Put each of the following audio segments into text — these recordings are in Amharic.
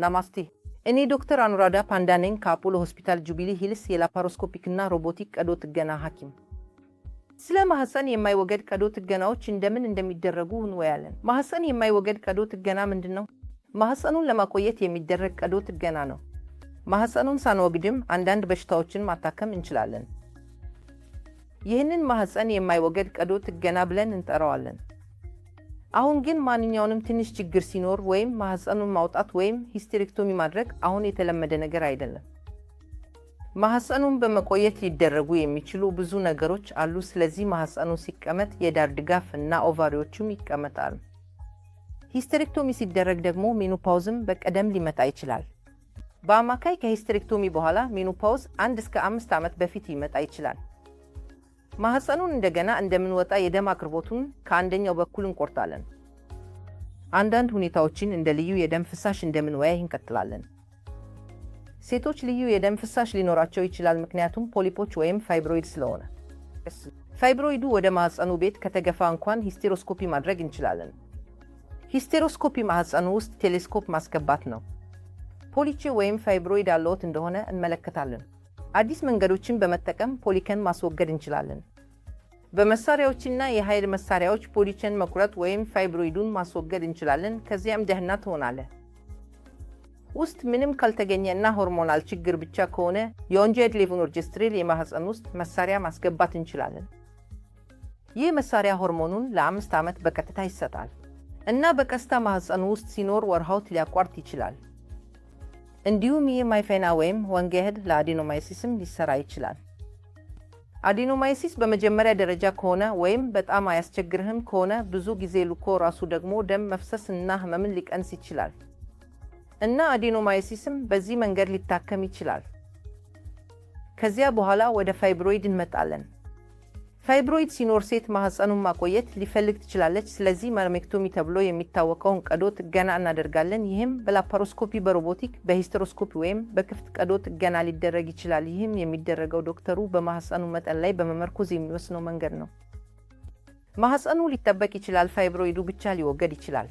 ናማስቴ። እኔ ዶክተር አኑራዳ ፓንዳ ነኝ ከአፖሎ ሆስፒታል ጁቢሊ ሂልስ የላፓሮስኮፒክና ሮቦቲክ ቀዶ ጥገና ሐኪም። ስለ ማህፀን የማይወገድ ቀዶ ጥገናዎች እንደምን እንደሚደረጉ እንወያለን። ማህፀን የማይወገድ ቀዶ ጥገና ምንድን ነው? ማህፀኑን ለማቆየት የሚደረግ ቀዶ ጥገና ነው። ማህፀኑን ሳንወግድም አንዳንድ በሽታዎችን ማታከም እንችላለን። ይህንን ማህፀን የማይወገድ ቀዶ ጥገና ብለን እንጠራዋለን። አሁን ግን ማንኛውንም ትንሽ ችግር ሲኖር ወይም ማህፀኑን ማውጣት ወይም ሂስቴሬክቶሚ ማድረግ አሁን የተለመደ ነገር አይደለም። ማህፀኑን በመቆየት ሊደረጉ የሚችሉ ብዙ ነገሮች አሉ። ስለዚህ ማህፀኑ ሲቀመጥ የዳር ድጋፍ እና ኦቫሪዎቹም ይቀመጣሉ። ሂስቴሬክቶሚ ሲደረግ ደግሞ ሜኖፓውዝም በቀደም ሊመጣ ይችላል። በአማካይ ከሂስቴሬክቶሚ በኋላ ሜኖፓውዝ 1 እስከ 5 ዓመት በፊት ሊመጣ ይችላል። ማህፀኑን እንደገና እንደምንወጣ የደም አቅርቦቱን ከአንደኛው በኩል እንቆርጣለን። አንዳንድ ሁኔታዎችን እንደ ልዩ የደም ፍሳሽ እንደምንወያ እንቀጥላለን። ሴቶች ልዩ የደም ፍሳሽ ሊኖራቸው ይችላል፣ ምክንያቱም ፖሊፖች ወይም ፋይብሮይድ ስለሆነ። ፋይብሮይዱ ወደ ማህፀኑ ቤት ከተገፋ እንኳን ሂስቴሮስኮፒ ማድረግ እንችላለን። ሂስቴሮስኮፒ ማህፀኑ ውስጥ ቴሌስኮፕ ማስገባት ነው። ፖሊቼ ወይም ፋይብሮይድ አለዎት እንደሆነ እንመለከታለን። አዲስ መንገዶችን በመጠቀም ፖሊከን ማስወገድ እንችላለን። በመሳሪያዎችና የኃይል መሳሪያዎች ፖሊቼን መቁረጥ ወይም ፋይብሮይዱን ማስወገድ እንችላለን። ከዚያም ደህና ትሆናለህ። ውስጥ ምንም ካልተገኘ እና ሆርሞናል ችግር ብቻ ከሆነ የኦንጄድ ሌቮኖርጀስትሬል የማህፀን ውስጥ መሳሪያ ማስገባት እንችላለን። ይህ መሳሪያ ሆርሞኑን ለ5 ዓመት በቀጥታ ይሰጣል እና በቀስታ ማህፀኑ ውስጥ ሲኖር ወርሃውት ሊያቋርጥ ይችላል። እንዲሁም ይህ ማይፌና ወይም ወንጌሄድ ለአዲኖማይሲስም ሊሰራ ይችላል። አዲኖማይሲስ በመጀመሪያ ደረጃ ከሆነ ወይም በጣም አያስቸግርህም ከሆነ ብዙ ጊዜ ልኮ ራሱ ደግሞ ደም መፍሰስ እና ህመምን ሊቀንስ ይችላል እና አዲኖማይሲስም በዚህ መንገድ ሊታከም ይችላል። ከዚያ በኋላ ወደ ፋይብሮይድ እንመጣለን። ፋይብሮይድ ሲኖር ሴት ማህፀኑን ማቆየት ሊፈልግ ትችላለች። ስለዚህ ማርሜክቶሚ ተብሎ የሚታወቀውን ቀዶ ጥገና እናደርጋለን። ይህም በላፓሮስኮፒ፣ በሮቦቲክ፣ በሂስቴሮስኮፒ ወይም በክፍት ቀዶ ጥገና ሊደረግ ይችላል። ይህም የሚደረገው ዶክተሩ በማህፀኑ መጠን ላይ በመመርኮዝ የሚወስነው መንገድ ነው። ማህፀኑ ሊጠበቅ ይችላል፣ ፋይብሮይዱ ብቻ ሊወገድ ይችላል።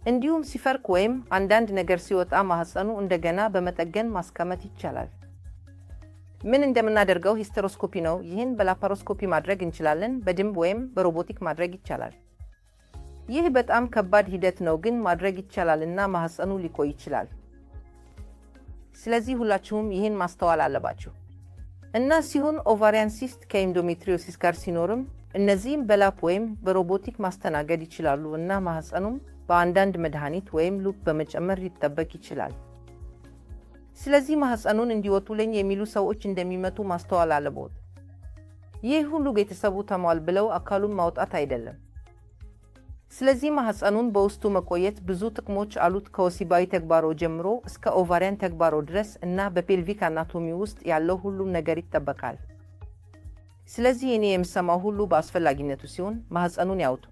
እንዲሁም ሲፈርቅ ወይም አንዳንድ ነገር ሲወጣ ማህፀኑ እንደገና በመጠገን ማስቀመጥ ይቻላል። ምን እንደምናደርገው ሂስቴሮስኮፒ ነው። ይህን በላፓሮስኮፒ ማድረግ እንችላለን። በድንብ ወይም በሮቦቲክ ማድረግ ይቻላል። ይህ በጣም ከባድ ሂደት ነው፣ ግን ማድረግ ይቻላል እና ማህፀኑ ሊቆይ ይችላል። ስለዚህ ሁላችሁም ይህን ማስተዋል አለባችሁ እና ሲሆን ኦቫሪያን ሲስት ከኢንዶሜትሪዮሲስ ጋር ሲኖርም እነዚህም በላፕ ወይም በሮቦቲክ ማስተናገድ ይችላሉ እና ማህፀኑም በአንዳንድ መድኃኒት ወይም ሉፕ በመጨመር ሊጠበቅ ይችላል። ስለዚህ ማህፀኑን እንዲወጡልኝ የሚሉ ሰዎች እንደሚመጡ ማስተዋል አለብዎት። ይህ ሁሉ ቤተሰቡ ተሟል ብለው አካሉን ማውጣት አይደለም። ስለዚህ ማህፀኑን በውስጡ መቆየት ብዙ ጥቅሞች አሉት፣ ከወሲባዊ ተግባሮ ጀምሮ እስከ ኦቫሪያን ተግባሮ ድረስ እና በፔልቪክ አናቶሚ ውስጥ ያለው ሁሉም ነገር ይጠበቃል። ስለዚህ እኔ የምሰማው ሁሉ በአስፈላጊነቱ ሲሆን ማህፀኑን ያውጡ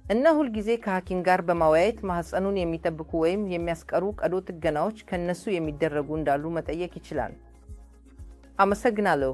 እና ሁል ጊዜ ከሐኪም ጋር በማወያየት ማህፀኑን የሚጠብቁ ወይም የሚያስቀሩ ቀዶ ጥገናዎች ከነሱ የሚደረጉ እንዳሉ መጠየቅ ይችላል። አመሰግናለሁ።